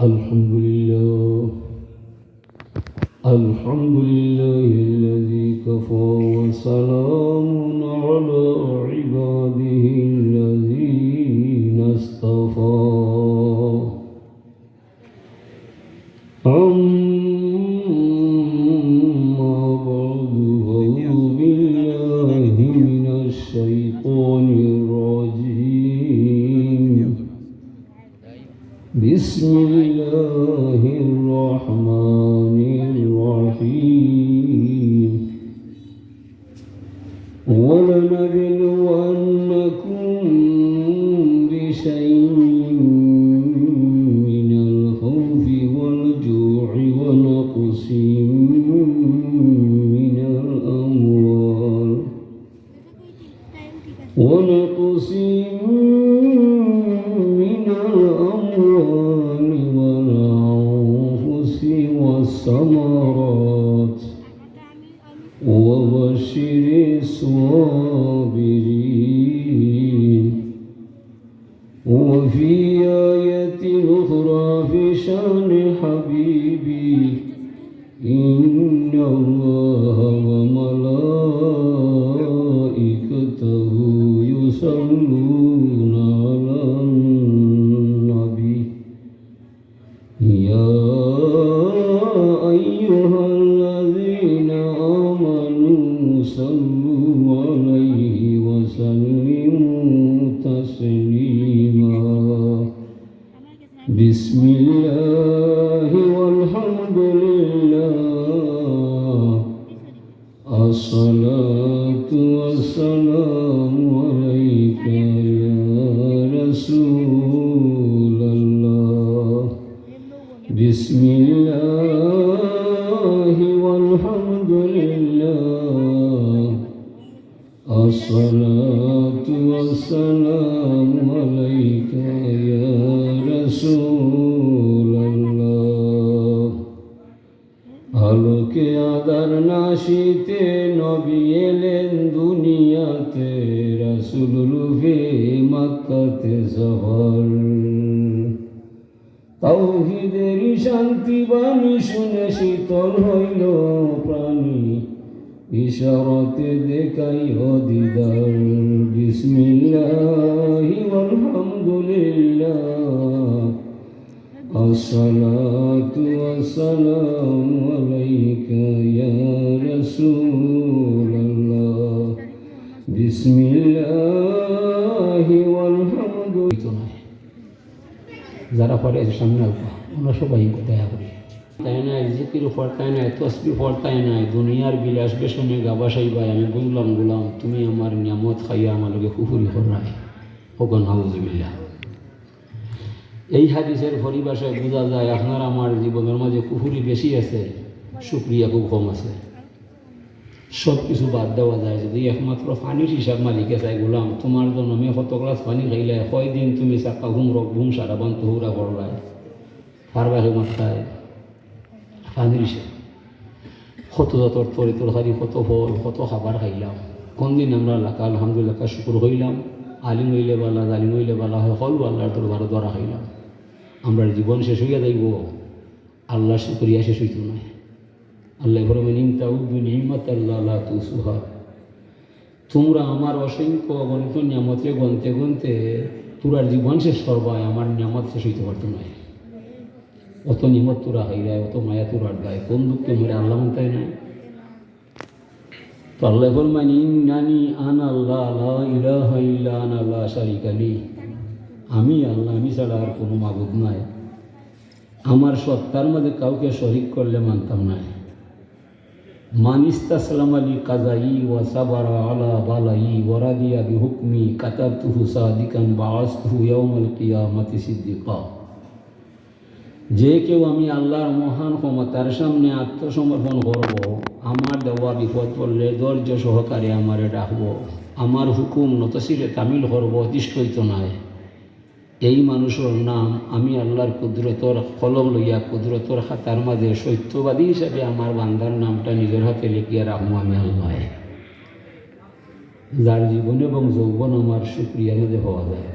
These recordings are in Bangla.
الحمد لله الحمد لله الذي كفى وسلام على عباده الذين اصطفى أما بعد فأعوذ بالله من الشيطان الرجيم بسم الله الرحمن الرحيم ولنبلونكم بشيء من الخوف والجوع ونقص من الأموال والأنفس والثمرات وبشر الصابرين وفي آية أخرى في شأن حبيبي إن الله وملائكته يصلون على النبي يا أيها الذين آمنوا صلوا عليه وسلموا تسليما بسم الله والحمد لله الصلاة والسلام عليك يا رسول الله بسم الله والحمد لله الصلاة والسلام عليك يا رسول الله আলোকে আদার নাশিতে নবী এলেন দুনিয়াতে রাসূল রূপে মক্কাতে সফর তাওহীদের শান্তি বাণী শুনে শীতল হইল প্রাণী ইশারাতে দেখাইল দিদার বিসমিল্লাহি ওয়ালহামদুলিল্লাহ আসসালাতু ওয়াসসালামু আলাইকা ইয়া রাসূলুল্লাহ বিসমিল্লাহি ওয়ালহামদুলিল্লাহ যারা পড়ে সামনে আমরা সবাই দয়া করি তাই নাই জিকির পড়তাই নাই তসবিহ পড়তাই নাই দুনিয়ার বিলাস বেশনে গাবাসাই ভাই আমি বুঝলাম গুলাম তুমি আমার নিয়ামত খাইয়া আমার লগে কুফুরি করাই ওগন নাউযুবিল্লাহ। এই হাদিসের পরিভাষায় বোঝা যায় আপনার আমার জীবনের মাঝে কুফুরি বেশি আছে, শুকরিয়া খুব কম আছে। সব কিছু বাদ দেওয়া যায় যদি একমাত্র পানির হিসাব মালিকে চাই গোলাম তোমার জন্য আমি কত গ্লাস পানি খাইলে কয়দিন তুমি চাকা ঘুম সারা বান তুহুরা করলাই পারবাহে মাথায় পানির হিসাব কত যতর তরি তরকারি কত ফল কত খাবার খাইলাম কোন দিন আমরা লাকা আলহামদুলিল্লাহ শুকুর হইলাম আলিম হইলে বালা জালিম হইলে বালা হয় হল আল্লাহর দরবারে ধরা হইলাম। আমরা জীবন শেষ হইয়া যাইব আল্লাহ শুকরিয়া শেষ হইত নয়। আল্লাহ বলবেন ইনতাউদ্দু নি'মাতাল্লাহি লা তুহসুহা, তোমরা আমার অসংখ্য অগণিত নিয়ামতে গনতে গনতে তোরার জীবন শেষ করবায় আমার নিয়ামত শেষ হইতে পারতো নয়। অত নিয়ামত তোরা হইলায় অত মায়া তোরার গায়ে কোন দুঃখ মরে আল্লাহ মানতাই নাই। তো আল্লাহ বলবেন ইন্নানি আনা আল্লাহ লা ইলাহা ইল্লা আনা লা শারীকা লি, আমি আল্লাহ, আমি ছাড়া আর কোনো মাবুদ নাই, আমার সত্তার মধ্যে কাউকে শরীক করলে মানতাম না। মান ইস্তাসলামা লি কাযাই ওয়া সাবারা আলা বালাই ওয়া রাদিয়া বিহুকমি কাতাবতুহু সাদিকান বাআসতুহু ইয়াউমাল কিয়ামাতি সিদ্দিকা, যে কেউ আমি আল্লাহর মহান ক্ষমতার সামনে আত্মসমর্পণ করব, আমার দেওয়া বিপদ পড়লে ধৈর্য সহকারে আমারে ডাকব, আমার হুকুম নতশিরে তামিল করব, অতিষ্ঠ হইত নাই, এই মানুষের নাম আমি আল্লাহর কুদরতর কলম লইয়া কুদরতর খাতার মাঝে সত্যবাদী হিসাবে আমার বান্দার নামটা নিজের হাতে লিখিয়া রাখবো আমি আল্লাহ। যার জীবন এবং যৌবন আমার শুকরিয়ার মধ্যে হওয়া যায়।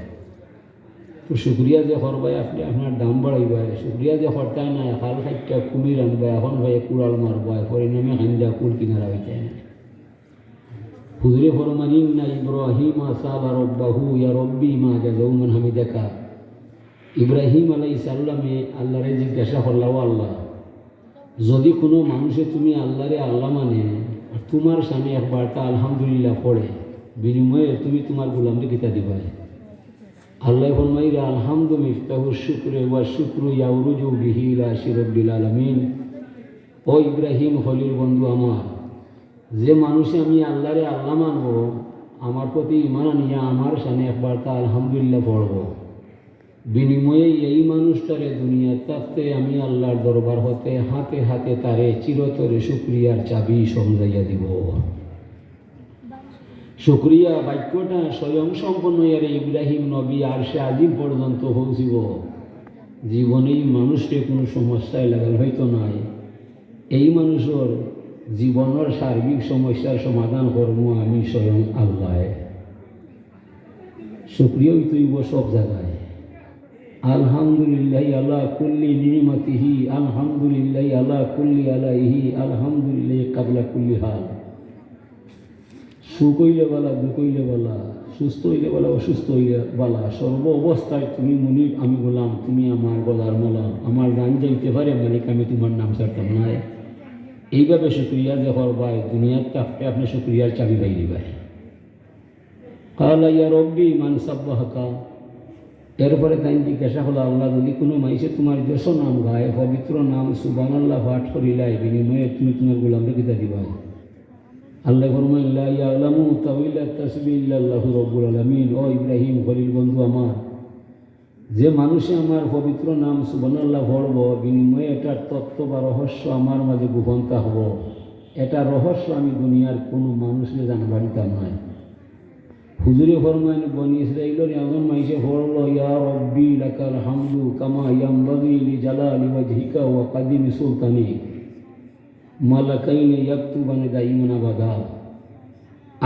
তো শুক্রিয়া যে করবাই আপনি আপনার দাম বাড়াইবাই, শুক্রিয়া যে করতাই না খাল খাইটা কুমির আনবাই, এখন ভাই কুড়াল মারবাই, পরিণামে খাইন্দা কুল কিনারা হইতে না। হুজুরে ফরমানিন না ইব্রাহিম সাবা রব্বাহু ইয়া রব্বি মা জাযাউমান হামিদাকা। ইব্রাহিম আলাইহিস সালামে আল্লাহরে জিজ্ঞাসা করলা, ও আল্লাহ, যদি কোনো মানুষে তুমি আল্লাহরে আল্লাহ মানে আর তোমার সামনে একবারটা আলহামদুলিল্লাহ পড়ে, বিনিময়ে তুমি তোমার গোলামকে কিতা দিবাই? আল্লাহ ফরমাইরা আলহামদু মিফতাহু শুকরে ওয়া শুকরু ইয়াউরুজু বিহি ইলা শিরব্বিল আলামিন। ও ইব্রাহিম খলিল বন্ধু আমার, যে মানুষে আমি আল্লাহরে আল্লাহ মানব, আমার প্রতি ইমান আনিয়া আমার সামনে একবারটা আলহামদুলিল্লাহ পড়ব, বিনিময়ে এই মানুষটারে দুনিয়ার থাকতে আমি আল্লাহর দরবার হতে হাতে হাতে তারে চিরতরে শুক্রিয়ার চাবি সমঝাইয়া দিব। শুক্রিয়া বাক্যটা স্বয়ং সম্পন্ন ইয়ারে ইব্রাহিম নবী আর সে আজিম পর্যন্ত পৌঁছিব, জীবনেই মানুষকে কোনো সমস্যায় লাগাল হয়তো নাই। এই মানুষের জীবনের সার্বিক সমস্যার সমাধান করবো আমি স্বয়ং আল্লাহ। শুক্রিয়াই তুইব সব জায়গায়। আলহামদুলিল্লাহ আলা কুল্লি নিমাতিহি, আলহামদুলিল্লাহ আলা কুল্লি আলাইহি, আলহামদুলিল্লাহ কাবলা কুল্লি হাল। সুখ হইলে বলা, দুঃখ হইলে বলা, সুস্থ হইলে বলা, অসুস্থ হইলে বলা, সর্ব অবস্থায় তুমি মনিব, আমি গোলাম, তুমি আমার গলার মালা, আমার গান যাইতে পারে মালিক, আমি তোমার নাম ছাড়তাম না। এইভাবে শুক্রিয়া যে করবাই, দুনিয়ার তাপতে আপনি শুক্রিয়ার চাবি পাই দিবাই। কালা ইয়া রব্বি মান সাব্বাহাকা। এরপরে তাই জিজ্ঞাসা হলো, আল্লাহ, যদি কোনো মাইসে তোমার যশ নাম গায়, পবিত্র নাম সুবহানাল্লাহ পাঠ করিলাই, বিনিময়ে তুমি তোমার গোলামকে কিতা দিবাই? আল্লাহ ফরমাইন লা ইয়ালামু তাওয়িলা তাসবিহ ইল্লাল্লাহু রাব্বুল আলামিন। ও ইব্রাহিম খলিল বন্ধু আমার, যে মানুষে আমার পবিত্র নাম সুবহানাল্লাহ পড়ব, বিনিময়ে এটার তত্ত্ব বা রহস্য আমার মাঝে গোপন থাকব, এটা রহস্য আমি দুনিয়ার কোনো মানুষকে জানবার দিতাম নয়। হুজুরে ফরমাইন বনি ইসরাঈলের এমন মাইসে পড়ল, ইয়া রব্বি লাকাল হামদু কামা ইয়ামবাগি লিজালালি ওয়াজহিকা ওয়া কাদিমি সুলতানি মালাকাইনি ইয়াকতুবানি দাইমান আবাদা।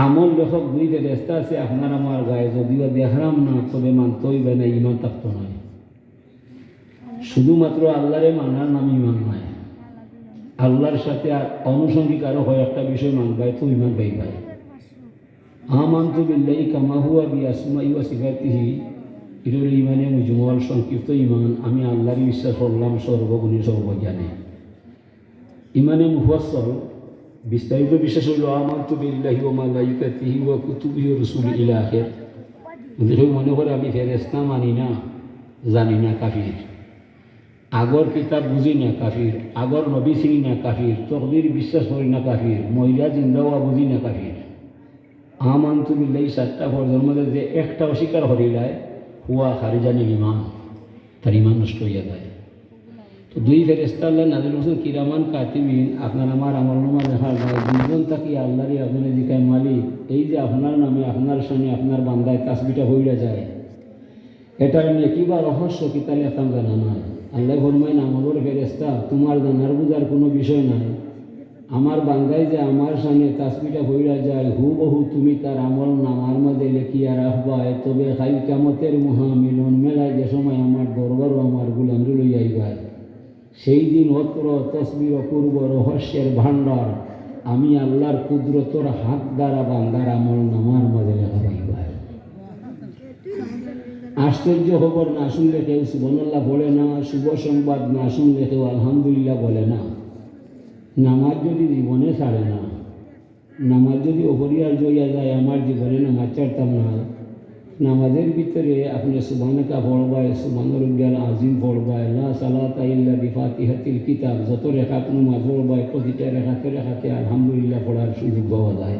আমল লেখক দুই ফেরেশতা আছে আপনার আমার গায়ে, যদিও দেখলাম না তবে মানতেই হবে না, ইমান থাকতো নয়। শুধুমাত্র আল্লাহরে মানার নাম ইমান নয়, আল্লাহর সাথে অনুষঙ্গিক আরও হয় একটা বিষয় মানবাই তো ইমান পাইবাই। আমানতু বিল্লাহি কামা হুয়া বিআসমাই ওয়া সিফাতিহি, এটা হল ইমানে মুজমল সংক্ষিপ্ত ইমান। আমি আল্লাহরই বিশ্বাস করলাম সর্বগুণী সর্বজ্ঞানী। ইমানে মুফাসসল বিস্তারিত বিশ্বাস হইল আমানতু বিল্লাহি ওয়া মালাইকাতিহি ওয়া কুতুবিহি ওয়া রুসুলিহি ইলা আখির। যদি মনে করে আমি ফেরেশতা মানি না, জানি না, কাফির। আগর কিতাব বুঝি না, কাফির। আগর নবী চিনি না, কাফির। তকদির বিশ্বাস করি না, কাফির। মহিলা জিন্দাওয়া বুঝি না, কাফির। আমানতু বিল্লাহি সাতটা ফরজের মধ্যে যে একটা অস্বীকার করিলায় হুয়া খারিজানিল ইমান, তার ইমান নষ্ট হইয়া যায়। তো দুই ফেরেশতা আল্লাহ নাযিল করছেন কিরামান কাতিবিন, আপনার আমার আমলনামা লেখার যায়। দুইজন তাকি আল্লাহরই আগুনে জিকায়, মালিক, এই যে আপনার নামে আপনার সামনে আপনার বান্দায় তাসবিটা হইয়া যায়, এটার নিয়ে কিবা রহস্য কি তাহলে এখন জানা নাই। আল্লাহ ফরমাইন আমলের ফেরেশতা, তোমার জানার বুঝার কোনো বিষয় নাই। আমার বান্দায় যে আমার সামনে তাসবিটা হইয়া যায়, হুবহু তুমি তার আমল নামার মাঝে লেখিয়া রাখবায়। তবে খাই কিয়ামতের মহামিলন মেলায় যে সময় আমার দরবারও আমার গুলামরে লইয়া আইবায়, সেই দিন অত্র তসবির অপূর্ব রহস্যের ভাণ্ডার আমি আল্লাহর কুদরতর হাত দ্বারা বান্দার আমল নামার মাঝে লেখা পাইবায়। আশ্চর্য খবর না শুনলে কেউ সুবহানাল্লাহ বলে না, শুভ সংবাদ না শুনলে কেউ আলহামদুলিল্লাহ বলে না। নামাজ যদি জীবনে ছাড়ে না, নামাজ যদি অপরিহার্য হইয়া যায়, আমার জীবনে নামাজ ছাড়তাম না। নামাজের ভিতরে আপনি সুবহানাকা পড়বায়, সুবহান রাব্বিয়াল আযীম পড়বায়, লা সালাতা ইল্লা বিফাতিহাতিল কিতাব, যত রেখাত নামাজ পড়বায় প্রতিটা রেখাতে আলহামদুলিল্লাহ পড়ার সুযোগ পাওয়া যায়।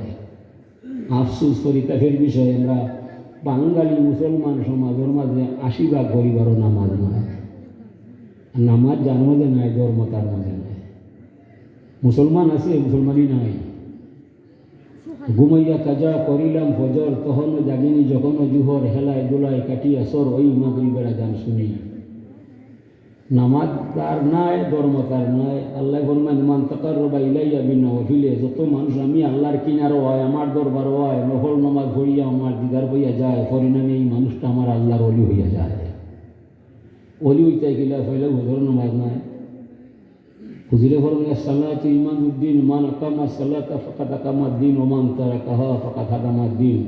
আফসোস পরিতাপের বিষয়, আমরা বাঙালি মুসলমান সমাজের মাঝে ৮০ ভাগ পরিবারও নামাজ নয়। নামাজ যার মাঝে নাই, ধর্ম তার মাঝে নাই। মুসলমান আছে, মুসলমানই নাই। ঘুমাইয়া কাজা করিলাম ফজর, তখনও জাগিনি যখনও জুহর, হেলায় দোলায় কাটিয়া সর, ওই মাগরিবের আযান শুনি। নামাজ তার নাই, ধর্ম তার নাই। আল্লাহ ফরমান মান তাকাররাবা ইলাইয়া বিনওয়াফিলে, যত মানুষ আমি আল্লাহর কিনারও হয়, আমার দরবারও হয়, নফল নামাজ পড়িয়া আমার দিদার হইয়া যায়, পরিণামে এই মানুষটা আমার আল্লাহর ওলি হইয়া যায়। অলি উইতাই গেলা ফেলে হুজুর নামাজ নাই হুজুরে ফরমান সালাতু ইমানুদ্দিন মান আকামা সালাতা ফাকাদ আকামাদ্দিন ওয়া মান তারাকাহা ফাকাদ হাদামাদ্দিন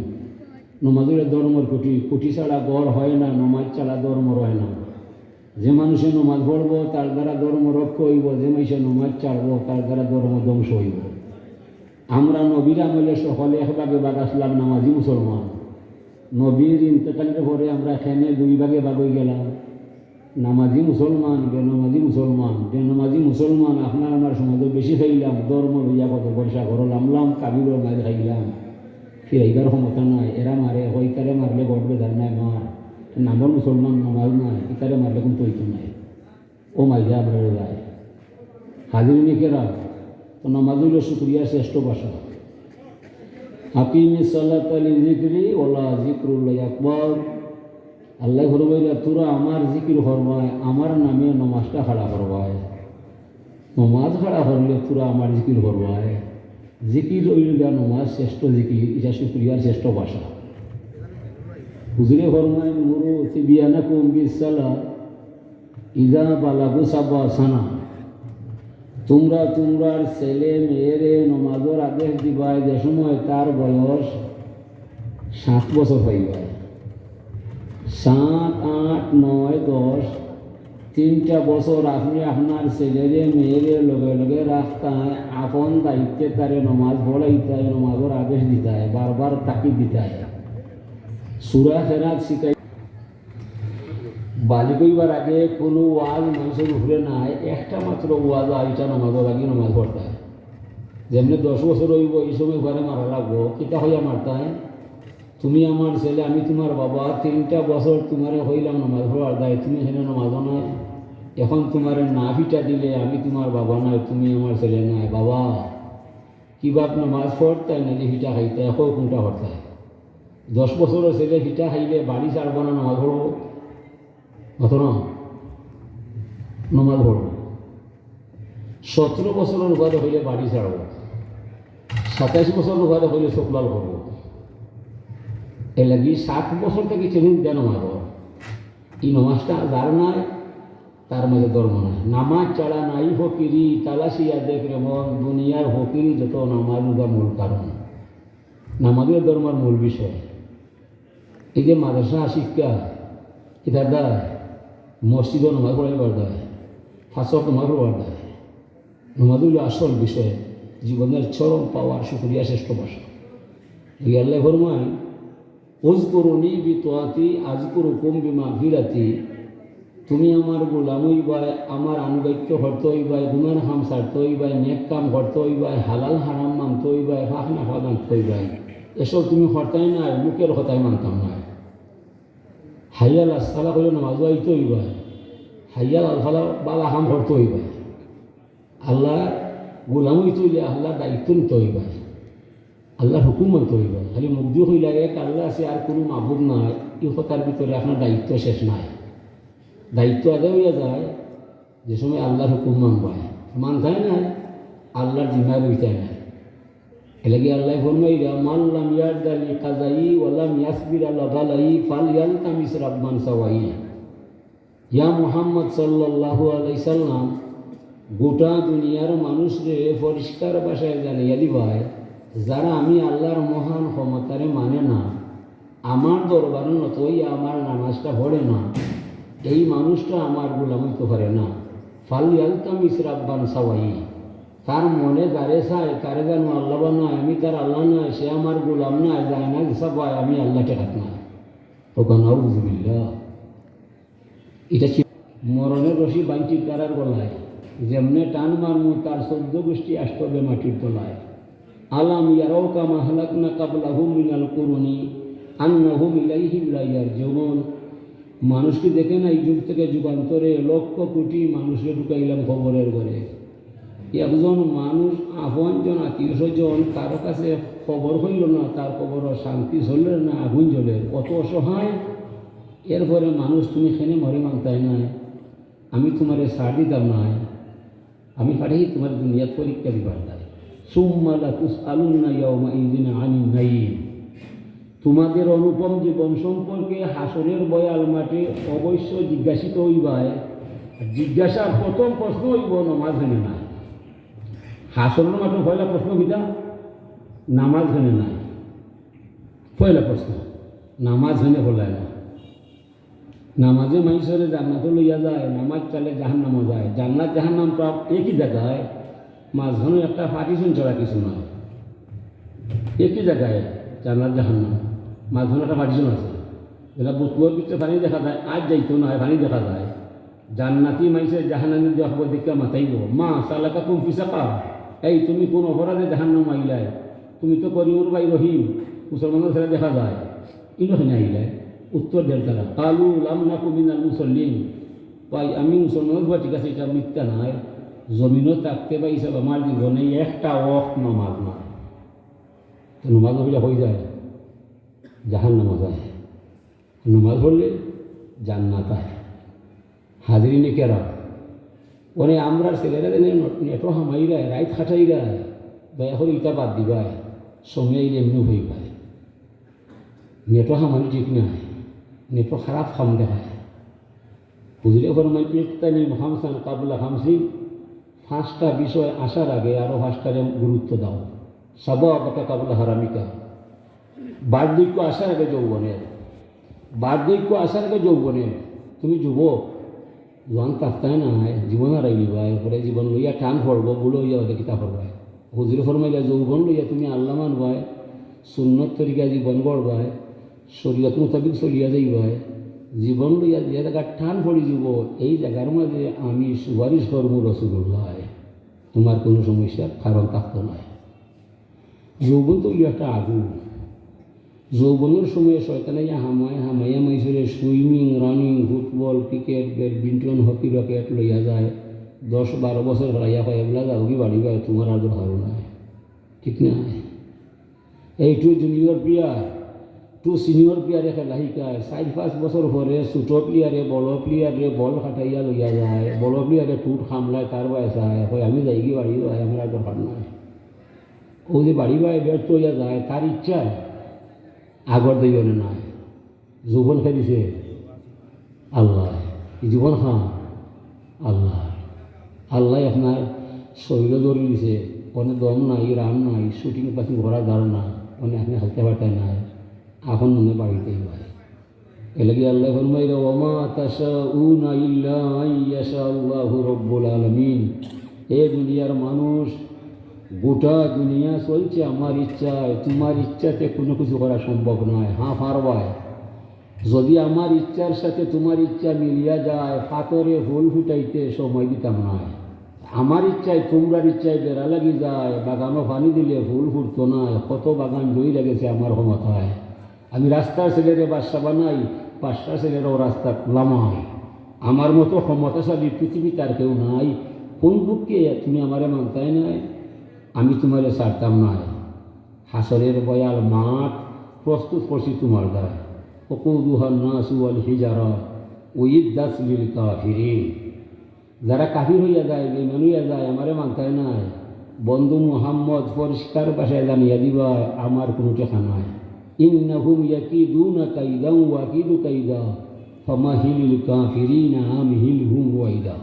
নমাজের ধর্মর কোটি ছাড়া গড় হয় না নমাজ ছাড়া ধর্ম হয় না যে মানুষে নমাজ পড়ব তার দ্বারা ধর্ম রক্ষা হইব যে মানুষে নমাজ ছাড়ব তার দ্বারা ধর্ম ধ্বংস হইব আমরা নবীর আমলে সকলে এক ভাগে ভাগ আসলাম নামাজি মুসলমান নবীর ইন্তেকালের পরে আমরা এখানে দুই ভাগে ভাগ হয়ে গেলাম নামাজি মুসলমান বেনামাজি মুসলমান বেনামাজি মুসলমান আপনার আমার সমাজে বেশি খাইলাম ধর্ম লইয়া কত বর্ষা ঘর নামলাম কাবিরও মাঝ খাইলাম ফিরাইবার ক্ষমতা নাই এরা মারে হইতারে মারলে গড় বেদার নাই মার নামর মুসলমান নামাজ নাই ইতারে মারলে কিন্তু হইতো নাই ও মাইজা আমরা যায় হাজির নিকেরা তো নামাজ হইল শুক্রিয়া শ্রেষ্ঠ ভাষা হাকিমি সাল্লাত আলী জিক্রি ওলা জিক্রুল্লাহ আকবর আল্লাহ ফরমাইলা তোরা আমার জিকির করবায় আমার নামে নমাজটা খাড়া করবায় নমাজ খাড়া করলে তোরা আমার জিকির করবায় জিকির ওইটা নমাজ শ্রেষ্ঠ জিকির এটা শুক্রিয়ার শ্রেষ্ঠ ভাষা হুজুরে ফরমায় মুরু তিবিয়ানাকুম বিসসালাহ ইজা বালাগু সাবা সানা তোমরা তোমরার ছেলে মেয়েরে নমাজের আদেশ দিবায় যে সময় তার বয়স 7 বছর হইবায় 7, 8, 9, 10 3টা বছর আপনি আপনার ছেলেরে মেয়েরে লগে লগে রাখতায় আপন দায়িত্বে তারে নমাজ পড়াইতায় নমাজের আদেশ দিতায় বারবার তাকিদ দিতায় সূরা খেরাত শিখাই বালি কইবার আগে কোনো ওয়াজ মানুষের উপরে নাই একটা মাত্র ওয়াজ আইটা নমাজের আগে নমাজ পড়তায় যেমনি 10 বছর হইব এই সময় ঘরে মারা লাগবো কিতা হইয়া মারতায় তুমি আমার ছেলে আমি তোমার বাবা 3টা বছর তোমারে হইলাম নমাজ পড়ার দায় তুমি এখানে নমাজও নাই এখন তোমার না ফিটা দিলে আমি তোমার বাবা নাই তুমি আমার ছেলে নাই বাবা কি বাপ নমাজ পড়তায় নাকি ফিটা খাইতে এখন কোনটা হরতায় 10 বছরের ছেলে ফিটা খাইলে বাড়ি ছাড়বো না নমাজ পড়বো অত না নমাজ পড়বো 17 বছরের উপরে হইলে বাড়ি ছাড়বো 27 বছরের উপরে হইলে শুক্লাল করবো এ লাগি 7 বছর থেকে চিনুন দেন নমাজ এই নমাজটা যার নাই তার মাঝে ধর্ম নাই নামাজ ছাড়া নাই ফকিরি তালাশিয়া দেখলে মন দুনিয়ার ফকিরি যত নামাজ উদার মূল কারণ নামাজের ধর্মের মূল বিষয় এই যে মাদ্রাসা শিক্ষা এটা দেয় মসজিদও নমাজ পড়াইবার দেয় ফাঁসক নমাজ পড়বার দেয় নমাজ হইল আসল বিষয় জীবনের চরম পাওয়ার শুক্রিয়া শ্রেষ্ঠ ভাষা এই আল্লাহ ফরমায় উযকুরুনি বিতোয়াতি আযকুরুকুম বিমাগফিরাতি তুমি আমার গোলাম হইবাই আমার আনুগত্য করতে হইবাই গুনার কাম ছাড়তে হইবাই নেক কাম করতে হইবাই হালাল হারাম মানতে হইবাই ফাঁক না ফাঁক মানতে হইবাই এসব তুমি করতাই নাই মুখের কথাই মানতাম না হাইয়াল আসসালা করে নামাজ আইতে হইবাই হাইয়াল আলফালা বালা কাম করতে হইবাই আল্লাহ গোলাম হইতে হইলে আল্লাহ দায়িত্ব নিতে হইবাই আল্লাহর হুকুম মানতে হইব খালি মুগ্ধ হইলে এক আল্লাহ আছে আর কোনো মাহবুব নাই এই কথার ভিতরে আপনার দায়িত্ব শেষ নাই দায়িত্ব আদায় হইয়া যায় যে সময় আল্লাহর হুকুম মানবায় মানতাই নাই আল্লাহর জিম্মায় রইতাই নাই এলাকি আল্লাহ ফরমাইলা মাল্লাম ইয়ারদালি কাজাই ওয়ালাম ইয়াসবির আল্লাহ গালাই ফাল ইয়ালতামিস রাব্বান সাওয়াই ইয়া মুহাম্মদ সাল্লাল্লাহু আলাইহি সাল্লাম গোটা দুনিয়ার মানুষরে পরিষ্কার ভাষায় জানিয়ে দিবায় যারা আমি আল্লাহর মহান ক্ষমতারে মানে না আমার দরবার নতই আমার নামাজটা পড়ে না এই মানুষটা আমার গোলাম হইতে পারে না ফাল ইয়ালতামিস রাব্বান সাওয়াই তার মনে যারে চায় তারে যেন আল্লাহ বানায় আমি তার আল্লাহ নয় সে আমার গোলাম নয় যায় না হিসাব হয় আমি আল্লাহ টেকাত না তখন আউযুবিল্লাহ এটা মরণের রশি বাঞ্চিত তারার গলায় যেমনে টান মারমু তার 14 গোষ্ঠী আসবে মাটির তলায় আলাম ইয়ারাও কামা হালাকনা কাবলাহুম মিনাল কুরুনি আন্নাহুম ইলাইহিম লা ইয়ারজুন মানুষকে দেখে না এই যুগ থেকে যুগান্তরে লক্ষ কোটি মানুষকে ঢুকাইলাম খবরের ঘরে একজন মানুষ আপনজন আত্মীয় স্বজন কারো কাছে খবর হইল না তার খবরও শান্তি চলের না আগুন জ্বলের কত অসহায় এরপরে মানুষ তুমি খেনে মরে মানতাই নাই আমি তোমারে ছাড় দিতাম নাই আমি পাঠাই তোমার দুনিয়াত পরীক্ষা দিবার নাই সুম্মা লা তুসআলুন্না ইয়াওমা ইযিন আনিন নাঈম তোমাদের অনুপম জীবন সম্পর্কে হাসরের বয়াল মাঠে অবশ্য জিজ্ঞাসিত হইবায়। জিজ্ঞাসার প্রথম প্রশ্ন হইব নামাজ হেনে নাই। হাসরের মাঠে পয়লা প্রশ্ন কিতা? নামাজ হেনে নাই। পয়লা প্রশ্ন নামাজ হেনে হলায় না। নামাজে মানুষের জান্নাতও লইয়া যায়, নামাজ চালে জাহান্নামও যায়। জান্নাত জাহান্নাম তো একই জায়গায়, মাঝখানে একটা পার্টিশন ছাড়া কিছু নয়। একই জায়গায় জান্নাত জাহান্নাম, মাঝখানে একটা পার্টিশন আছে। যেটা বুতুয়ার ভিতরে পানি দেখা যায়, আজ যাইতো না পানি দেখা যায়। জান্নাতি মানুষের জাহান্নামে দেওয়া খবর দেখে মাথাইব, মা সালাকা কুম ফি সাকার, এই তুমি কোন অপরাধে জাহান্নাম আইলাই? তুমি তো করিমুর ভাই রহিম, মুসলমানের ছেলে দেখা যায়, ইনখানে আইলাই। উত্তর দেন তারা, কালু লাম নাকু মিনাল মুসল্লিন, পাই আমি মুসলমানের ভাই, ঠিক আছে এটা মিথ্যা নয়। জমিনও থাকতে পাই সব আমার জীবনে একটা ওয়াক্ত নামাজ না। তো নামাজ হইলে হয়ে যায় জাহান্নামও যায়। নামাজ পড়লে জান্নাত হয়। হাজিরিনে কেরা ওরে আমরা ছেলেরা নেটো হামাইরায় রাইত খাটাইরায়, দয়া করে ইটা বাদ দিবায়, সময় আইলে এমনি হয়ে পায়। নেটো হামানি ঠিক নাই, নেটো খারাপ খাম দেখায়। হুজুরে ফরমাই ইফতানি হামসান কাবলা হামসি, 5টা বিষয় আসার আগে আরও 5টারে গুরুত্ব দাও। সাবাবাকা কাবলা হারামিকা, বার্ধক্য আসার আগে যৌবনের, বার্ধক্য আসার আগে যৌবনের। তুমি যুবক জোয়ান কাঁপতায় না, জীবন হারাই নিবাই, পরে জীবন লইয়া টান পড়ব, বুলো হইয়া হলে কিতা করবাই। হুজুরে ফরমাইলা যৌবন লইয়া তুমি আল্লাহ মানবাই, সুন্নত তরিকা জীবন গড়বাই, শরীয়ত মোতাবিক চলিয়া যাইবাই। জীবন লইয়া যে জায়গা টান পড়ি যাব, এই জায়গার মাঝে আমি সুপারিশ করবো রসুল্লাহ, তোমার কোনো সমস্যার কারণ থাকতো না। যৌবন তো একটা আগুন। যৌবনের সময়ে শয়তানাইয়া হামাইয়া মাইসরে swimming, running, football, cricket, badminton, hockey, rocket লইয়া যায়। 10-12 বছর হলাইয়া পায়, এগুলা যাও কি বাড়ি পায়, তোমার আর ভালো নাই, ঠিক না? এই two junior player, two senior প্লেয়ারে খেলা শিকায়, 4-5 বছর পরে ছোটো প্লেয়ারে বড় প্লেয়ারে বল খাটাইয়া লইয়া যায়, বড় প্লেয়ারে টুট খামলায়, তার বয়স হয়, আমি যাই কি বাড়ি পাই, আমার আর দরকার নাই। ও যে বাড়ি পায় ব্যর্থ হইয়া যায়, তার ইচ্ছা আগর দইবনে নয়। যৌবন খাই দিছে আল্লাহ, জীবন খান আল্লাহ। আল্লাহ আপনার শরীরে ধরে দিছে, অনেক দম নাই, রান নাই, শুটিং পাশিং করার ধার না, অনেক আপনি হালতে পারতেন নাই, এখন মনে বাড়িতেই হয়। এলাকি আল্লাহ ফরমাই ওমা তাশাউনা ইল্লা আইয়াশা আল্লাহু রব্বুল আলামিন। এ দুনিয়ার মানুষ, গোটা দুনিয়া চলছে আমার ইচ্ছায়, তোমার ইচ্ছাতে কোনো কিছু করা সম্ভব নয়। হ্যাঁ পারবায়, যদি আমার ইচ্ছার সাথে তোমার ইচ্ছা মিলিয়া যায়, পাথরে ফুল ফুটাইতে সময় দিতাম নয়। আমার ইচ্ছায় তোমরার ইচ্ছায় বেড়া লাগি যায়, বাগানও পানি দিলে ফুল ফুটতো নয়। কত বাগান জয়ী লেগেছে আমার ক্ষমতায়। আমি রাস্তার ছেলেরে বাসা বানাই, 5টা ছেলেরাও রাস্তা লামাই। আমার মতো ক্ষমতাশালী পৃথিবী তার কেউ নাই। কোন বুককে তুমি আমারে মানতাই নাই, আমি তোমারে ছাড়তাম না। হাসরের বয়াল মাঠ প্রস্তুত করছি তোমার দ্বারা। ওকুদুহান নাসু ওয়াল হিজারা উইদ্দাত লিল কাফিরিন। যারা কাফির হইয়া যায়, বেঈমান হইয়া যায়, আমারে মানতায় নাই, বন্ধু মুহাম্মদ পরিষ্কার ভাষায় জানিয়া দিবা আমার কোনো টেকা নাই। ইন্নাহুম ইয়াকিদুনা কাইদান ওয়া আকিদু কাইদা ফামাহিলিল কাফিরিনা আমহিলহুম ওয়াইদা।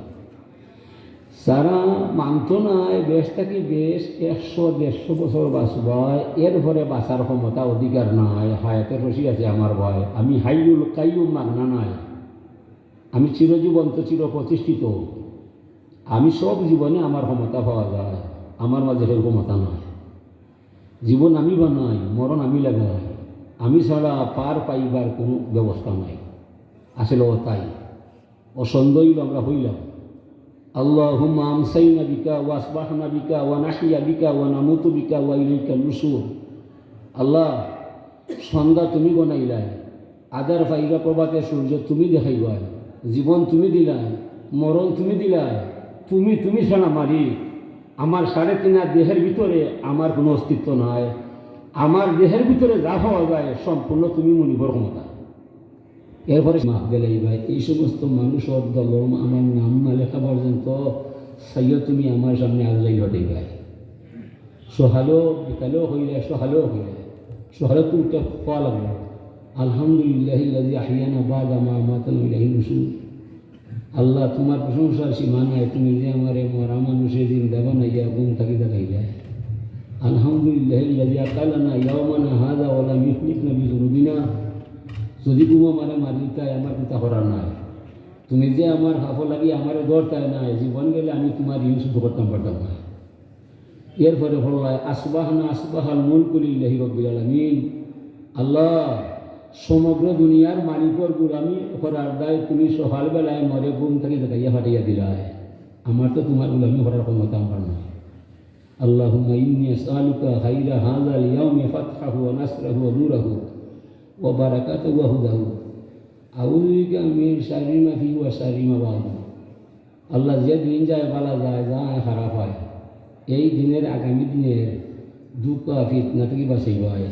যারা মানত নাই, বেশ থাকি বেশ 100-150 বছর বাঁচবায়, এরপরে বাঁচার ক্ষমতা অধিকার নাই, হায়াতের রশি আছে আমার ভয়। আমি হাইয়ুল কাইয়ুম মাগনা নাই, আমি চিরজীবন্ত চির প্রতিষ্ঠিত। আমি সব জীবনে আমার ক্ষমতা পাওয়া যায়, আমার মাঝে এর ক্ষমতা নয়। জীবন আমি বানাই, মরণ আমি লাগাই, আমি ছাড়া পার পাইবার কোনো ব্যবস্থা নাই। আসলে ও তাই অসন্দেহ আমরা হইলাম। আল্লাহুম্মা আমসাইনা বিকা ওয়া আসবাহনা বিকা ওয়া নাহিয়া বিকা ওয়া নামুতু বিকা ওয়া ইলাইকান নুশুর। আল্লাহ, সন্ধ্যা তুমি বানাইলাই, আদার ফাইরা প্রভাতে সূর্য তুমি দেখাইবাই, জীবন তুমি দিলাই, মরণ তুমি দিলাই, তুমি ছাড়া মারি। আমার 3.5 দেহের ভিতরে আমার কোনো অস্তিত্ব নাই। আমার দেহের ভিতরে যা পাওয়া যায় সম্পূর্ণ তুমি মনিবর ক্ষমতা। এরপরে মাফ দিলাই ভাই, এই সমস্ত মানুষের দলম আমার নাম না লেখা পর্যন্ত সাইয় তুমি আমার সামনে আজ যাই ঘটে ভাই। সহালো বিকালেও হইলে, সহালেও হইলে সকালে তো উঠে খাওয়া লাগলো আলহামদুলিল্লাহিল্লাযী আহইয়ানা বা'দা মা আমাতানা ওয়া ইলাইহিন নুশুর। আল্লাহ তোমার প্রশংসার সীমা নাই, তুমি যে আমারে মরা মানুষের জিন্দা বানাইয়া ঘুম থাকি দেখাইলা। আলহামদুলিল্লাহিল্লাযী আকালানা ইয়াওমানা হাযা ওয়া লাম ইহলিকনা বিযুনুবিনা। যদি তুমি আমারে মারিতাই আমার কথা করার নাই, তুমি যে আমার হাফ লাগি আমারে ধরতাই নাই, জীবন গেলে আমি তোমার ইউজ শুধু করতাম পারতাম না। এরপরে বললাম আসবাহনা আসবাহাল মুলকু লিল্লাহি রাব্বিল আলামিন। আল্লাহ সমগ্র দুনিয়ার মালিকর গোলামি করার দায় তুমি সকালবেলায় মরে ঘুম থেকে দেখাইয়া ফাটাইয়া দিলাই। আমার তো তোমার গোলামি করার ক্ষমতা আমার নাই। আল্লাহুম্মা ইন্নী আসআলুকা খাইরা হাযাল ইয়াউমি ফাতহাহু ওয়া নাসরাহু ওয়া নূরাহু ওয়া বারাকাতুহু ওয়া হুদাহু আউযু বিকা মিন শাররি মা ফিহি ওয়া শাররি মা বা'দু। আল্লাহ যে দিন যায় বালা যায় যায় খারাপ হয়, এই দিনের আগামী দিনের দুঃখ ফিতনা থেকে বাঁচাইবাই।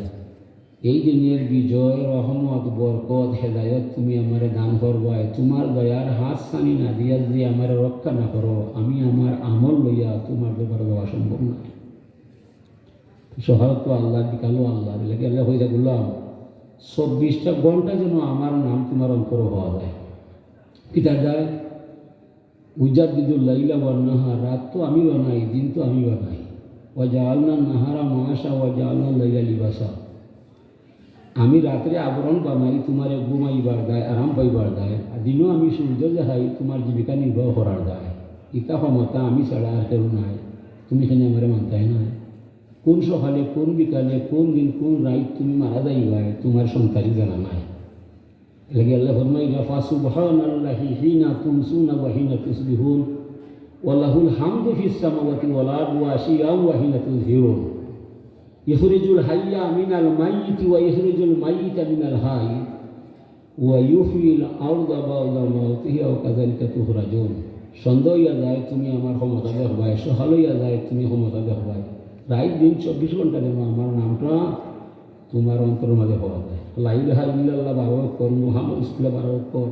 এই দিনের বিজয় রহমত বরকত হেদায়ত তুমি আমারে দান করবাই। তোমার দয়ার হাত সানি না দিয়া যদি আমারে রক্ষা না করো, আমি আমার আমল লইয়া তোমার ব্যাপারে দেওয়া সম্ভব নয়। সহায়ত তো আল্লাহ, বিকালও আল্লাহ, লেগে আল্লাহ হয়ে বললাম 24টা ঘন্টা যেন আমার নাম তোমার অন্তর হওয়া যায়। কিতা যায় উজাদ্দিদুল লাইলা ওয়ান নাহার, রাত তো আমি বানাই, দিন তো আমি বানাই। ওয়া জাআলনা নাহারা মাআশা ওয়া জাআলনা লাইলা লিবাসা। আমি রাত্রে আবরণ বানাই তোমার ঘুমাইবার দায়, আরাম পাইবার দায়। আর দিনও আমি সূর্য দেখাই তোমার জীবিকা নির্বাহ করার দায়। ইতা ক্ষমতা আমি ছাড়া আর কেউ নাই, তুমি এখানে আমার মানতাই নাই। কোন সকালে কোন বিকালে কোন দিন কোন রাত তুমি মারা যাইবাই তোমার সন্তানই জানা নাই। এলাকি আল্লাহ ফরমাইলা ফাসুবহানাল্লাহি হিনা তুমসুনা ওয়া হিনা তুসবিহুন ওয়া লাহুল হামদু ফিস সামাওয়াতি ওয়াল আরদি ওয়া আশিয়া ওয়া হিনা তুযহিরুন। ইখরিজুল হাইয়া মিনাল মাইয়িতি ওয়া ইখরিজুল মাইয়িতা মিনাল হাই ওয়া ইউহয়িল আরদা বা'দা মাউতিহা ওয়া কাযালিকা তুখরাজুন। সন্ধ্যা হইয়া যায় তুমি আমার ক্ষমতা দেখবাই, সকাল হইয়া যায় তুমি ক্ষমতা দেখবাই। রাত দিন 24 ঘন্টা যেন আমার নামটা তোমার অন্তরের মাঝে পাওয়া যায়। লা ইলাহা ইল্লাল্লাহ 12 অক্ষর, মুহাম্মদ রাসূলুল্লাহ 12 অক্ষর,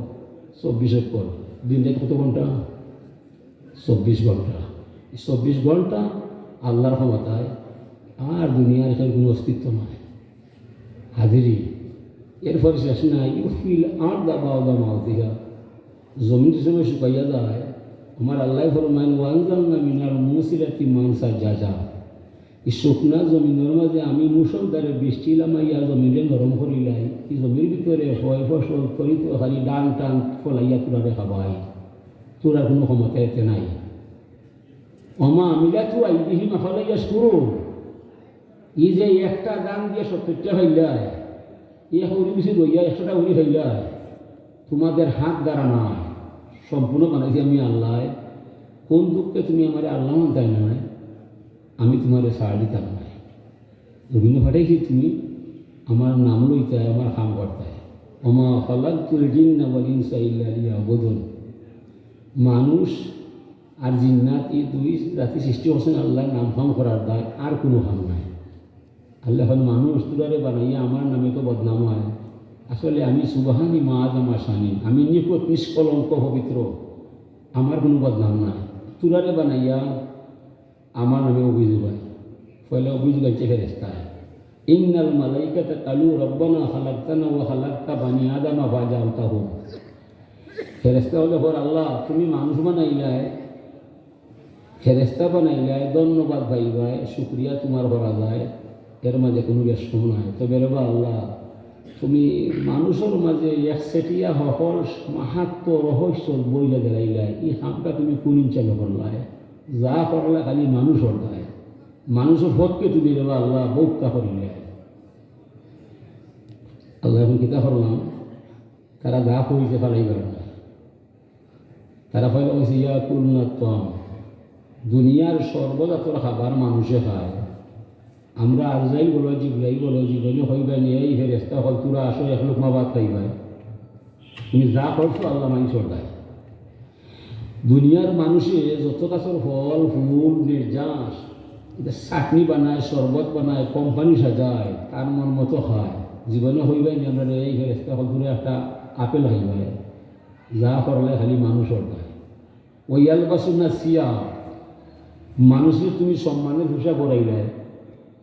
24 অক্ষর। দিনে কত ঘন্টা? 24 ঘন্টা। 24 ঘন্টা আল্লাহর ক্ষমতায়, আর দুনিয়ার এখানে কোনো অস্তিত্ব নাই। হাজিরি এরপর শেষ নাই। ইউফিল আরদা বা'দা মাউতিহা, জমিন সময় শুকাইয়া যায়। আমার আল্লাহ ফরমান ওয়ানজালনা মিনাল মুসিরাতি মান সাজ্জাজা। এই শুকনা জমিনের মাঝে আমি মুষলধারে বৃষ্টি লামাইয়া জমিনে নরম করিলাই। এই জমির ভিতরে হয় ফসল করি তো খালি ডান টান ফলাইয়া তোরারে খাবাই, তোরা কোনো ক্ষমতা এতে নাই। অমা আমিলা তো আইদিহিম আফালাইয়া শুরু, এই যে একটা দান দিয়ে 70টা হইলায়, এ হরি বেশি লইয়া 100টা হরি হইলায়, তোমাদের হাত দ্বারা নাই, সম্পূর্ণ বানাইছি আমি আল্লাহ। কোন দুঃখে তুমি আমার আল্লাহ মানতাই নাই, আমি তোমার সাড়া দিতাম নাই। রবীন্দ্র ফাটাইছি তুমি আমার নাম লইতায়, আমার কাম করতায়। অমা খালাকতুল জিন্না ওয়াল ইনসা ইল্লা লিয়াবুদুন। মানুষ আর জিন্নাত এই দুই জাতি সৃষ্টি হচ্ছেন আল্লাহর নাম ফাম করার দায়, আর কোনো কাম নাই। আল্লাহ মানুষ তুলারে বানাইয়া আমার নামে তো বদনাম হয়। আসলে আমি সুবহানি মা আদম আসানি, আমি নিকট নিষ্কলঙ্ক পবিত্র, আমার কোনো বদনাম নাই। তুলারে বানাইয়া আমার নামে অভিযোগ হয়। ফলে অভিযোগ আছে ফেরেশতায়, ইন্নাল মালাইকাতা কালু রব্বানা খালাকতানা ওয়া খালাকতা বানি আদমা ফাজালতাহুম। ফেরেশতা হলে হর আল্লাহ তুমি মানুষ বানাইলাই, ফেরেশতা বানাইলাই, ধন্যবাদ ভাইবাই, শুক্রিয়া তোমার করা যায়, এর মাঝে কোনো ব্যস্ত নাই। তবে রে বা আল্লাহ তুমি মানুষের মাঝে একচেটিয়া সফল মাহাত্ম রহস্য বইলে দেখাইলাই, এই কামটা তুমি কোন ইচ্ছা করলাই? যা করলে খালি মানুষের দায়, মানুষের ভোটকে তুমি রে বা আল্লাহ বৌক্তা করিলে। আল্লাহ এখন কিতা করলাম, তারা যা করিতে পারাইবার না, তারা ফলে বলছে ইয়া কুলনাত্তম, দুনিয়ার সর্বজাতর খাবার মানুষে খায়। আমরা আজরাইল বলো জিব্রাইল বলো জীবনে হইবাই নিয়ে এই ফেরেশতা হল তোরা আসো এক লোকমা ভাত খাইবাই। তুমি যা করছো আল্লাহ মানুষের দায়। দুনিয়ার মানুষে যত কাছের ফল ফুল নির্যাস, এটা চাটনি বানায়, শরবত বানায়, কোম্পানি সাজায়, তার মন মতো খায়। জীবনে হইবাই নিয়ে আমরা এই ফেরেশতা হল তোরা একটা আপেল খাইবাই। যা করলে খালি মানুষের দায়। ওয়াল বাসুনা সিয়া, মানুষের তুমি সম্মানের ভূষা করাইলাই,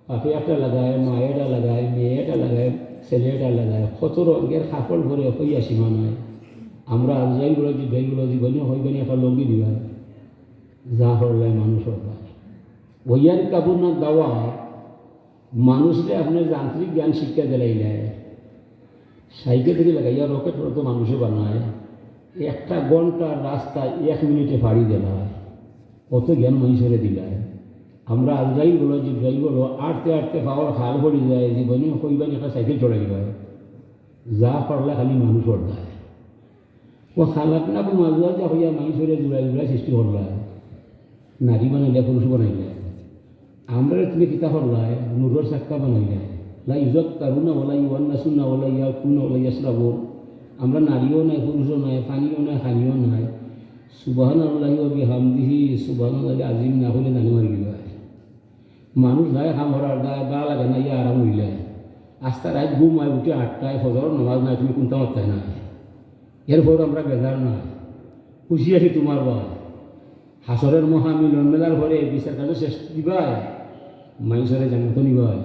পাপিয়াটা লাগায়, মায়েরা লাগায়, মেয়েটা লাগায়, ছেলেটা লাগায়, কত রঙের কাপড় ভরে হইয়া সীমা নয়। আমরা আজরাইলগুলো জিব্রাইলগুলো জীবনে হইবেন একটা লঙ্গি দিবা যা হরলায় মানুষ হরলায় ওইয়ার কাপড় দেওয়া মানুষকে আপনার যান্ত্রিক জ্ঞান শিক্ষা দিলাইলে সাইকেল থেকে লাগাইয়া রকেট তো মানুষে বানায়, একটা ঘন্টার রাস্তা 1 মিনিটে ফাড়ি দেলায়, কত জ্ঞান মানুষেরে দিলায়। আমরা আজরাইলগুলো জিব্রাইলগুলো আটতে আটতে পাওয়ার হাল পড়ে যায়, জীবনে হইবেন একটা সাইকেল চড়াই যায় যা করলে খালি মানুষ হরলায়। ও খালাক না মাজুয়া যা হইয়া মানুষেরে জুড়াই জুড়াই সৃষ্টি করলায়, নারী বানাইলে পুরুষ বানাইলে। আমরা তুমি কিতা করলায় নূরের চাক্কা বানাইলে, লাই ইজত কারুনা ওলাই ওয়ান্না সুন্না ওলাই ইয়া কুন্না ওলাই ইয়াসরাবো। আমরা নারীও নাই, পুরুষও নাই, পানিও নাই, খানিও নাই। সুবহান আল্লাহি ওয়া বিহামদিহি সুবহানাল্লাহি আজিম না হলে জানি মারি গেল। মানুষ যায় কাম করার গা লাগে না, ইয়া আরাম হইলে আস্তা রাত ঘুম হয়, উঠে 8টায় ফজর নামাজ নাই, তুমি কোনটা মাত্রায় নাই। এরপর আমরা বেজার নাই, খুশি আছি তোমার বয়। হাসরের মহামিলন মেলার ঘরে বিচার কাজে শেষ দিবাই, মানুষেরা জানাতো নিবাই।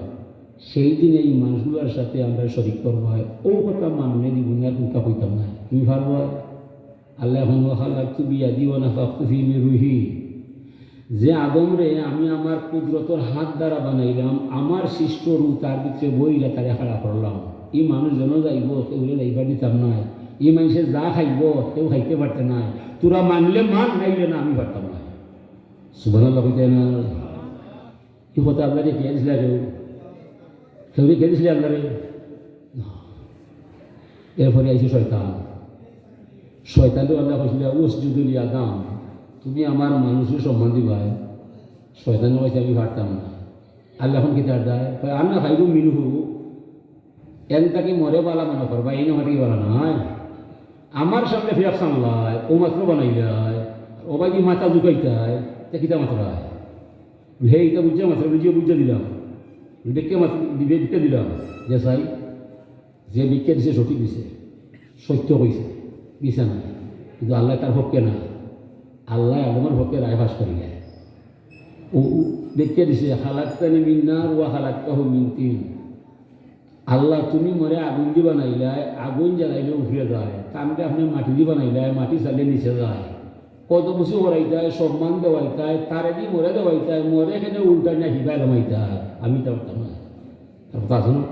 সেই দিন এই মানুষগুলোর সাথে আমরা শরিক করবো হয়, ও কথা মানলে দিব না, কোনটা কইতাম না। তুমি পারবো আল্লাহ খালাকতু বিয়াদি ওয়া নাফাখতু ফীহি মির রূহি, যে আদম রে আমি আমার কুদরতর হাত দ্বারা বানাইলাম, আমার সৃষ্ট রূপ তার ভিতরে বইলা তারে খাড়া করলাম। এই মানুষ যেন যাইব কেউ যাইবার দিতাম নাই, এই মানুষের যা খাইব কেউ খাইতে পারতে নাই। তোরা মানলে মান, নাইলে না, আমি পারতাম না। সুবহানাল্লাহ কইতে না, এই কথা আপনারে কে দিছিল? কেউ কে দিছিল আপনারে? এরপরে আইসি শয়তান। শয়তানও আল্লাহ কইছিল উসজুদু লি আদম, তুমি আমার মানুষের সম্মান দিবাই। শয়তানও কইছে আমি পারতাম না। আল্লাহ এখন কি তার দেয়, আন্না খাইরু মিনহু, এন তাকে মরে বালা মনে করবা, এই নয় বালা নয়। আমার সামনে ফিরাক সামলায়, ও মাত্র বানাইলায়, ও বাকি মাথা ঢুকাইতায়, তা কিতা মাত্রায় হে এটা বুঝছে মাত্র বুঝে দিলাম, বিজ্ঞা মাত্র বিজ্ঞা দিলাম যে চাই যে বিজ্ঞা দিছে সঠিক দিছে, সত্য কইছে, দিছে না। কিন্তু আল্লাহ তার পক্ষে না, আল্লাহ আদমের পক্ষে রায় ফাঁস করিলে। ও বিজ্ঞা দিছে খালাক্তানি মিন নার ওয়া খালাক্তাহু মিন তিন। আল্লাহ তুমি মরে আগুন দিয়ে বানাইলায়, আগুন জ্বালাইলে উঠে যায়। কামটা আপনি মাটি দিয়ে বানাইলায়, মাটি চালিয়ে নিচে যায়। কত কিছু করাইতায়, সম্মান দেওয়াইতায়, তারে দিয়ে মরে দেওয়াইতায়, মরে এখানে উল্টা না হিবাই রমাইতায়। আমি তো পারতাম না, তারপর আসো না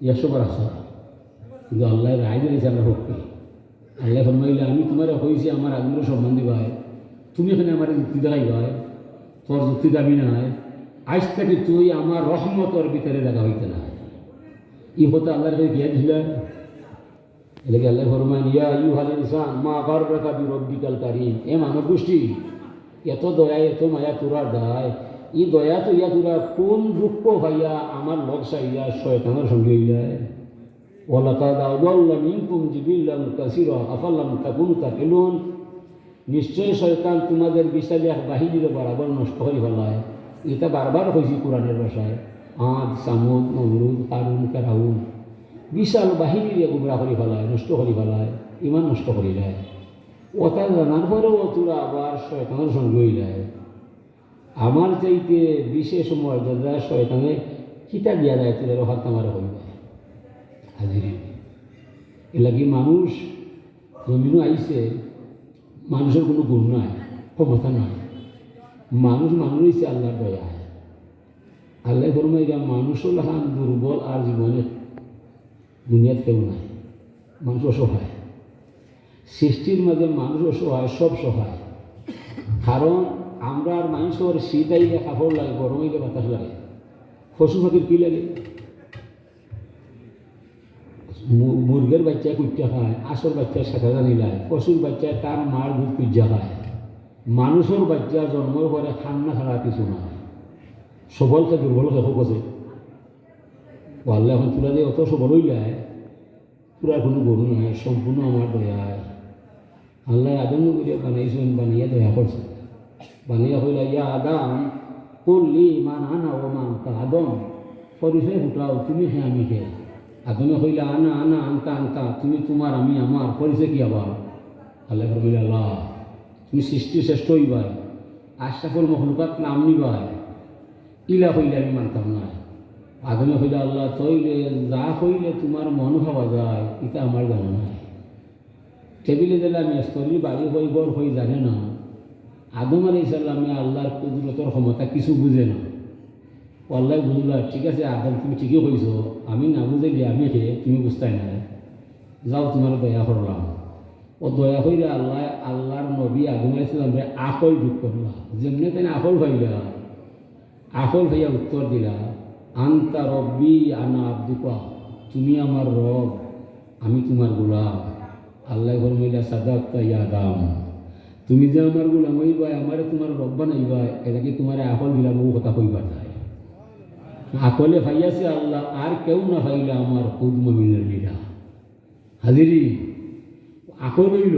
100বার আসা। কিন্তু আল্লাহ রায় দিয়েছে আমরা পক্ষে। আল্লাহ ফরমাইলে আমি তোমার হয়েছি আমার আগুনের সম্মান দিবাই, তুমি এখানে আমার যুক্তি দেখাইবাই, তোর যুক্তি দাবি নাই। আজ থেকে তুই আমার রহমতর ভিতরে দেখা হইতে না। ই হতে আল্লাহর কাছে গিয়ে দিলেন। এটাকে আল্লাহ ফরমান ইয়া আইয়ুহাল ইনসান মা গাররাকা বিরব্বিকাল কারীম। এ মানব গোষ্ঠী, এত দয়া এত মায়া তোরা দায়, ই দয়া তো ইয়া তোরা কোন দুঃখ ভাইয়া আমার লগ চাইয়া শয়তানের সঙ্গে হইলায়। ওয়ালাকাদ আদাল্লা মিনকুম জিবিল্লান কাসীরা আফালাম তাকুনু তাকিলুন। নিশ্চয় শয়তান তোমাদের বিশাল এক বাহিনীর বরাবর নষ্ট করে ফেলায়। এটা বারবার হয়েছে কোরআনের ভাষায়, আদ সামুদ নমরুদ কারুন ফেরাউন, বিশাল বাহিনীর গুমরা করে ফেলায়, নষ্ট করে ফেলায়, ইমান নষ্ট করে দেয়। ওটা জানার পরেও তোরা আবার শয়তানের সঙ্গে হইলায়। আমার চাইতে বিশেষ মর্যাদা শয়তানে কিতা দিয়া যায়, তোদের হাত আমার হইবে। হাজির এলাকি মানুষ জমিনও আইসে, মানুষের কোনো গুণ নাই, ক্ষমতা নাই। মানুষ হইছে আল্লাহর দয়া। আল্লাহ ফরমাইয়া মানুষ হান দুর্বল আর জীবনে দুনিয়াত কেউ নাই। মানুষ অসহায়, সৃষ্টির মাঝে মানুষ অসহায়, সব সহায়। কারণ আমরা আর মানুষের শীত আইলে কাপড় লাগে, গরম আইলে বাতাস লাগে। পশু পাখির কী লাগে? মুরগের বাচ্চায় কুচ্চা খায়, আসল বাচ্চায় সাঁতা জানি লায়, পশুর বাচ্চায় তার মার দুধ কুজ্জা খায়। মানুষের বাচ্চা জন্মের পরে খান্না ছাড়া কিছু না। সবলকে দুর্বলকে হোক আছে আল্লাহ এখন তুলা দিয়ে অত সবল হইলায়, পুরা কোনো গরু নাই, সম্পূর্ণ আমার দয়ায়। আল্লাহ আদম করে বানাইছেন, বানাইয়া দয়া করছে। বানাইয়া হইলা ইয়া আদাম করলি মান আনা ও মান তা আদম পরিচয় ফুটাও, তুমি খে আমি খে। আদমে হইলা আনা আনা আনতা আনতা, তুমি তোমার আমি আমার, পরিচয় কি আবার? আল্লাহ বলিল আল্লাহ তুমি সৃষ্টি শ্রেষ্ঠ হইবাই, আশরাফুল মখলুকাত নাম নিবাই, ইলা হইলে আমি মানতাম না। আদমে হইলে আল্লাহ তৈলে যা হইলে তোমার মন হওয়া যায় এটা আমার জানা নাই। টেবিলে দিলে আমি স্তরীর বাড়ি হই গড় হই জানে না। আদম আলাইহিস সালামে আল্লাহর কুদরতের ক্ষমতা কিছু বুঝে না। আল্লাহ বুঝলা, ঠিক আছে আদম তুমি ঠিকই কইছ, আমি না বুঝাইলে আমি হে তুমি বুঝতাই না, যাও তোমার দয়া করলাম। ও দয়া হইলে আল্লাহর নবী আদম আলাইহিস সালামে আকল ঢুক করলা, যেমনি তাই আকল ভাইলা, আকল ভাইয়া উত্তর দিলা, আন্তা রব্বি আনা আব্দুকা, তুমি আমার রব আমি তোমার গোলাম। আল্লাহ ফরমাইলা সাদাক্তা ইয়া আদম, তুমি যে আমার গোলাম হইবা আমারে তোমার রব বানাইবা, এটা কি তোমার আকল দিলাম ও কথা কইবা যায়? আকলে ভাইয়াছে আল্লাহ, আর কেউ না ভাইলে আমার খুদ মমিনের লিডা হাজিরি আকল হইল